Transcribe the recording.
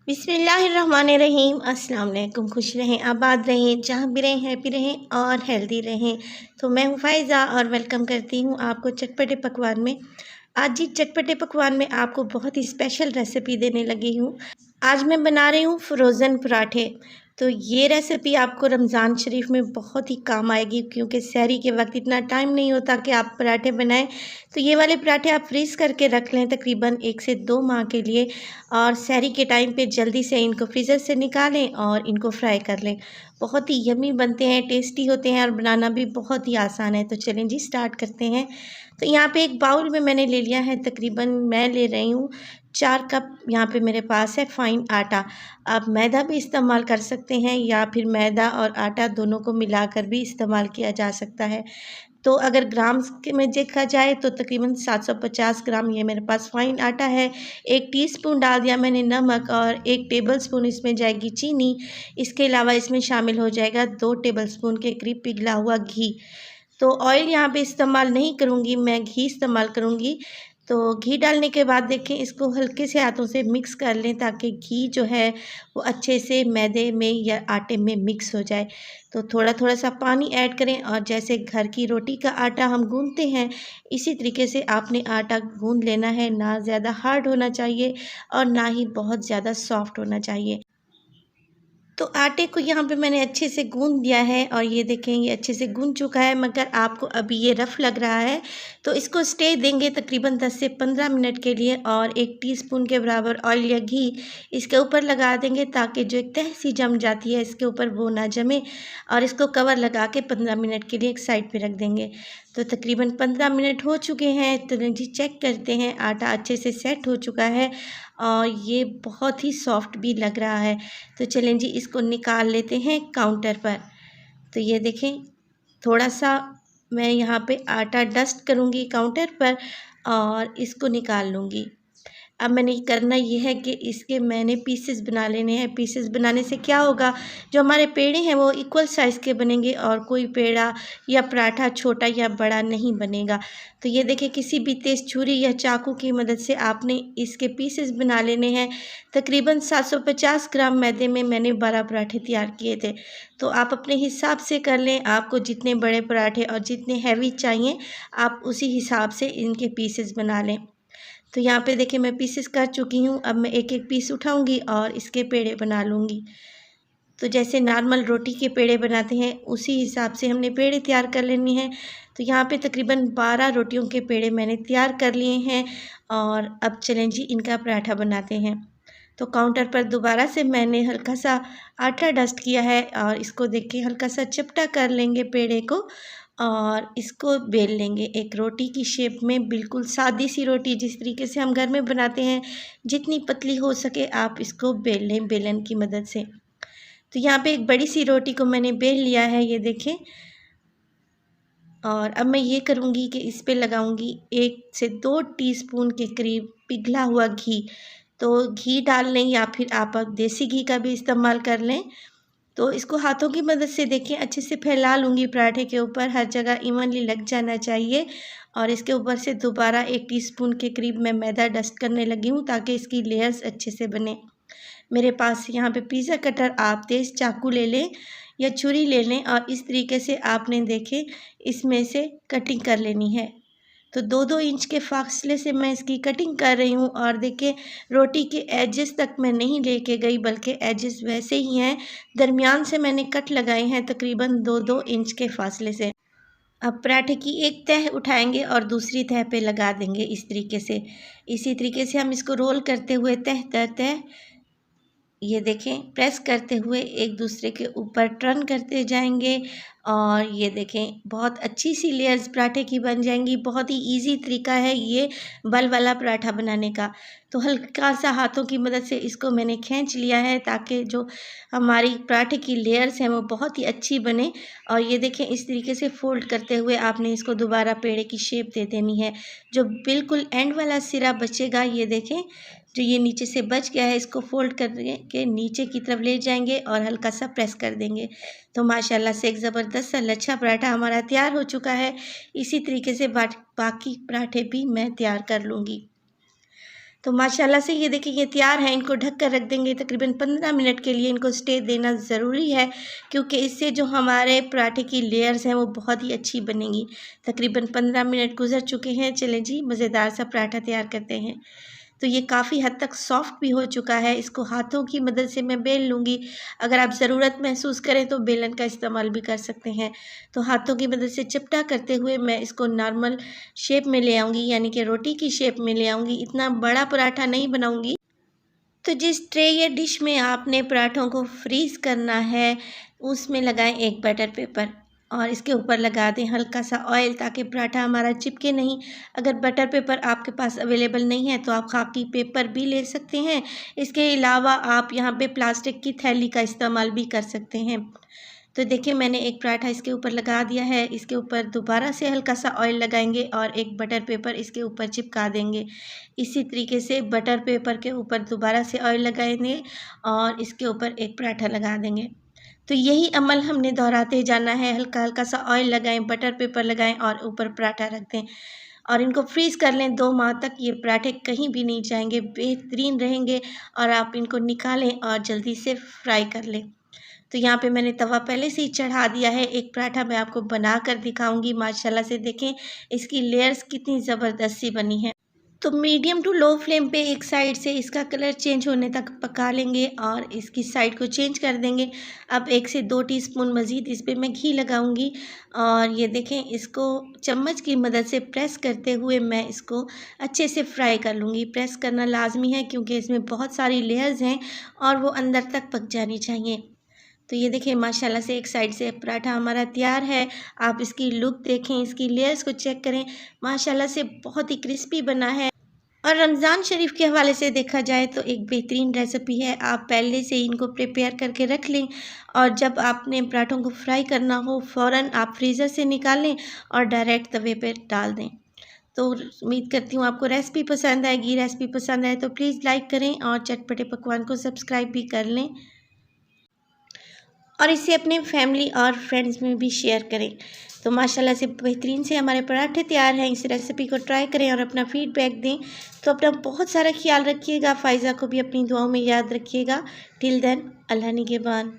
बिस्मिल्लाहिर्रहमानिर्रहीम। अस्सलाम वालेकुम। खुश रहें, आबाद रहें, जहाँ भी रहें हैप्पी रहें और हेल्दी रहें। तो मैं हूँ फ़ायज़ा और वेलकम करती हूँ आपको चटपटे पकवान में। आज ही चटपटे पकवान में आपको बहुत ही स्पेशल रेसिपी देने लगी हूँ। आज मैं बना रही हूँ फ्रोज़न पराठे। तो ये रेसिपी आपको रमज़ान शरीफ में बहुत ही काम आएगी, क्योंकि सहरी के वक्त इतना टाइम नहीं होता कि आप पराठे बनाएं। तो ये वाले पराठे आप फ्रीज़ करके रख लें तकरीबन 1 से 2 माह के लिए, और सहरी के टाइम पे जल्दी से इनको फ्रीज़र से निकालें और इनको फ्राई कर लें। बहुत ही यम्मी बनते हैं, टेस्टी होते हैं और बनाना भी बहुत ही आसान है। तो चलें जी स्टार्ट करते हैं। तो यहाँ पे एक बाउल में मैंने ले लिया है, तकरीबन मैं ले रही हूँ 4 कप यहाँ पे मेरे पास है फ़ाइन आटा। आप मैदा भी इस्तेमाल कर सकते हैं या फिर मैदा और आटा दोनों को मिलाकर भी इस्तेमाल किया जा सकता है। तो अगर ग्राम्स के में देखा जाए तो तकरीबन 750 ग्राम ये मेरे पास फ़ाइन आटा है। 1 टीस्पून डाल दिया मैंने नमक और 1 टेबलस्पून इसमें जाएगी चीनी। इसके अलावा इसमें शामिल हो जाएगा 2 टेबलस्पून के करीब पिघला हुआ घी। तो ऑयल यहाँ पे इस्तेमाल नहीं करूँगी, मैं घी इस्तेमाल करूँगी। तो घी डालने के बाद देखें, इसको हल्के से हाथों से मिक्स कर लें ताकि घी जो है वो अच्छे से मैदे में या आटे में मिक्स हो जाए। तो थोड़ा-थोड़ा सा पानी ऐड करें और जैसे घर की रोटी का आटा हम गूँथते हैं, इसी तरीके से आपने आटा गूँथ लेना है। ना ज़्यादा हार्ड होना चाहिए और ना ही बहुत ज़्यादा सॉफ्ट होना चाहिए। तो आटे को यहाँ पे मैंने अच्छे से गूँथ दिया है और ये देखें ये अच्छे से गूँथ चुका है, मगर आपको अभी ये रफ़ लग रहा है। तो इसको स्टे देंगे तकरीबन 10 से 15 मिनट के लिए और 1 टीस्पून के बराबर ऑयल या घी इसके ऊपर लगा देंगे, ताकि जो एक तह सी जम जाती है इसके ऊपर वो ना जमे। और इसको कवर लगा के 15 मिनट के लिए एक साइड पे रख देंगे। तो तकरीबन 15 मिनट हो चुके हैं, तो जी चेक करते हैं, आटा अच्छे से सेट हो चुका है और ये बहुत ही सॉफ्ट भी लग रहा है। तो चलें जी इसको निकाल लेते हैं काउंटर पर। तो ये देखें, थोड़ा-सा मैं यहाँ पे आटा डस्ट करूँगी काउंटर पर और इसको निकाल लूँगी। अब मैंने करना ये है कि इसके मैंने पीसेस बना लेने हैं। पीसेस बनाने से क्या होगा, जो हमारे पेड़े हैं वो इक्वल साइज़ के बनेंगे और कोई पेड़ा या पराठा छोटा या बड़ा नहीं बनेगा। तो ये देखिए, किसी भी तेज़ छुरी या चाकू की मदद से आपने इसके पीसेस बना लेने हैं। तकरीबन 750 ग्राम मैदे में मैंने 12 पराठे तैयार किए थे। तो आप अपने हिसाब से कर लें, आपको जितने बड़े पराठे और जितने हैवी चाहिए आप उसी हिसाब से इनके पीसेस बना लें। तो यहाँ पे देखिए मैं पीसेस कर चुकी हूँ। अब मैं एक-एक पीस उठाऊँगी और इसके पेड़े बना लूँगी। तो जैसे नॉर्मल रोटी के पेड़े बनाते हैं उसी हिसाब से हमने पेड़े तैयार कर लेने हैं। तो यहाँ पे तकरीबन 12 रोटियों के पेड़े मैंने तैयार कर लिए हैं और अब चलें जी इनका पराठा बनाते हैं। तो काउंटर पर दोबारा से मैंने हल्का सा आटा डस्ट किया है और इसको देखिए हल्का सा चपटा कर लेंगे पेड़े को और इसको बेल लेंगे एक रोटी की शेप में। बिल्कुल सादी सी रोटी जिस तरीके से हम घर में बनाते हैं, जितनी पतली हो सके आप इसको बेल लें बेलन की मदद से। तो यहाँ पे एक बड़ी सी रोटी को मैंने बेल लिया है, ये देखें। और अब मैं ये करूँगी कि इस पे लगाऊँगी 1 से 2 टीस्पून के करीब पिघला हुआ घी। तो घी डाल लें या फिर आप देसी घी का भी इस्तेमाल कर लें। तो इसको हाथों की मदद से देखिए अच्छे से फैला लूँगी पराठे के ऊपर, हर जगह इवनली लग जाना चाहिए। और इसके ऊपर से दोबारा 1 टीस्पून के करीब मैं मैदा डस्ट करने लगी हूँ, ताकि इसकी लेयर्स अच्छे से बने। मेरे पास यहाँ पे पिज़्ज़ा कटर, आप तेज़ चाकू ले लें या छुरी ले लें और इस तरीके से आपने देखें इसमें से कटिंग कर लेनी है। तो 2-2 इंच के फासले से मैं इसकी कटिंग कर रही हूँ और देखिए रोटी के एजेस तक मैं नहीं लेके गई, बल्कि एजेस वैसे ही हैं, दरमियान से मैंने कट लगाए हैं तकरीबन 2-2 इंच के फासले से। अब पराठे की एक तह उठाएंगे और दूसरी तह पे लगा देंगे इस तरीके से। इसी तरीके से हम इसको रोल करते हुए तह दर तह, ये देखें, प्रेस करते हुए एक दूसरे के ऊपर टर्न करते जाएंगे और ये देखें बहुत अच्छी सी लेयर्स पराठे की बन जाएंगी। बहुत ही इजी तरीका है ये बल वाला पराठा बनाने का। तो हल्का सा हाथों की मदद से इसको मैंने खींच लिया है, ताकि जो हमारी पराठे की लेयर्स हैं वो बहुत ही अच्छी बने। और ये देखें इस तरीके से फोल्ड करते हुए आपने इसको दोबारा पेड़े की शेप दे देनी है। जो बिल्कुल एंड वाला सिरा बचेगा, ये देखें जो ये नीचे से बच गया है, इसको फोल्ड करके नीचे की तरफ ले जाएंगे और हल्का सा प्रेस कर देंगे। तो माशाल्लाह से एक ज़बरदस्त सा लच्छा पराठा हमारा तैयार हो चुका है। इसी तरीके से बाकी पराठे भी मैं तैयार कर लूँगी। तो माशाल्लाह से ये देखिए ये तैयार है। इनको ढक कर रख देंगे तकरीबन 15 मिनट के लिए। इनको स्टे देना ज़रूरी है क्योंकि इससे जो हमारे पराठे की लेयर्स हैं वो बहुत ही अच्छी बनेंगी। तकरीबन 15 मिनट गुजर चुके हैं। चलें जी, मज़ेदार सा पराठा तैयार करते हैं। तो ये काफ़ी हद तक सॉफ्ट भी हो चुका है। इसको हाथों की मदद से मैं बेल लूँगी। अगर आप ज़रूरत महसूस करें तो बेलन का इस्तेमाल भी कर सकते हैं। तो हाथों की मदद से चिपटा करते हुए मैं इसको नॉर्मल शेप में ले आऊँगी, यानी कि रोटी की शेप में ले आऊँगी। इतना बड़ा पराठा नहीं बनाऊँगी। तो जिस ट्रे या डिश में आपने पराठों को फ्रीज़ करना है, उसमें लगाएं एक बटर पेपर और इसके ऊपर लगा दें हल्का सा ऑयल ताकि पराठा हमारा चिपके नहीं। अगर बटर पेपर आपके पास अवेलेबल नहीं है तो आप खाकी पेपर भी ले सकते हैं। इसके अलावा आप यहाँ पे प्लास्टिक की थैली का इस्तेमाल भी कर सकते हैं। तो देखिए मैंने एक पराठा इसके ऊपर लगा दिया है। इसके ऊपर दोबारा से हल्का सा ऑयल लगाएंगे और एक बटर पेपर इसके ऊपर चिपका देंगे। इसी तरीके से बटर पेपर के ऊपर दोबारा से ऑयल लगाएंगे और इसके ऊपर एक पराठा लगा देंगे। तो यही अमल हमने दोहराते जाना है। हल्का हल्का सा ऑयल लगाएं, बटर पेपर लगाएं और ऊपर पराठा रख दें और इनको फ्रीज़ कर लें 2 माह तक। ये पराठे कहीं भी नहीं जाएंगे, बेहतरीन रहेंगे और आप इनको निकालें और जल्दी से फ्राई कर लें। तो यहाँ पे मैंने तवा पहले से ही चढ़ा दिया है। एक पराठा मैं आपको बना कर दिखाऊंगी। माशाल्लाह से देखें इसकी लेयर्स कितनी ज़बरदस्त सी बनी है। तो मीडियम टू लो फ्लेम पे एक साइड से इसका कलर चेंज होने तक पका लेंगे और इसकी साइड को चेंज कर देंगे। अब 1 से 2 टीस्पून मज़ीद इस पे मैं घी लगाऊंगी और ये देखें इसको चम्मच की मदद से प्रेस करते हुए मैं इसको अच्छे से फ्राई कर लूँगी। प्रेस करना लाजमी है क्योंकि इसमें बहुत सारी लेयर्स हैं और वो अंदर तक पक जानी चाहिए। तो ये देखिए माशाल्लाह से एक साइड से पराठा हमारा तैयार है। आप इसकी लुक देखें, इसकी लेयर्स को चेक करें। माशाल्लाह से बहुत ही क्रिस्पी बना है और रमज़ान शरीफ के हवाले से देखा जाए तो एक बेहतरीन रेसिपी है। आप पहले से इनको प्रिपेयर करके रख लें और जब आपने पराठों को फ्राई करना हो फ़ौरन आप फ्रीज़र से निकालें और डायरेक्ट तवे पे डाल दें। तो उम्मीद करती हूँ आपको रेसिपी पसंद आएगी। रेसिपी पसंद आए तो प्लीज़ लाइक करें और चटपटे पकवान को सब्सक्राइब भी कर लें और इसे अपने फैमिली और फ्रेंड्स में भी शेयर करें। तो माशाल्लाह से बेहतरीन से हमारे पराठे तैयार हैं। इस रेसिपी को ट्राई करें और अपना फीडबैक दें। तो अपना बहुत सारा ख्याल रखिएगा। फ़ायज़ा को भी अपनी दुआओं में याद रखिएगा। टिल देन, अल्लाह निगहबान।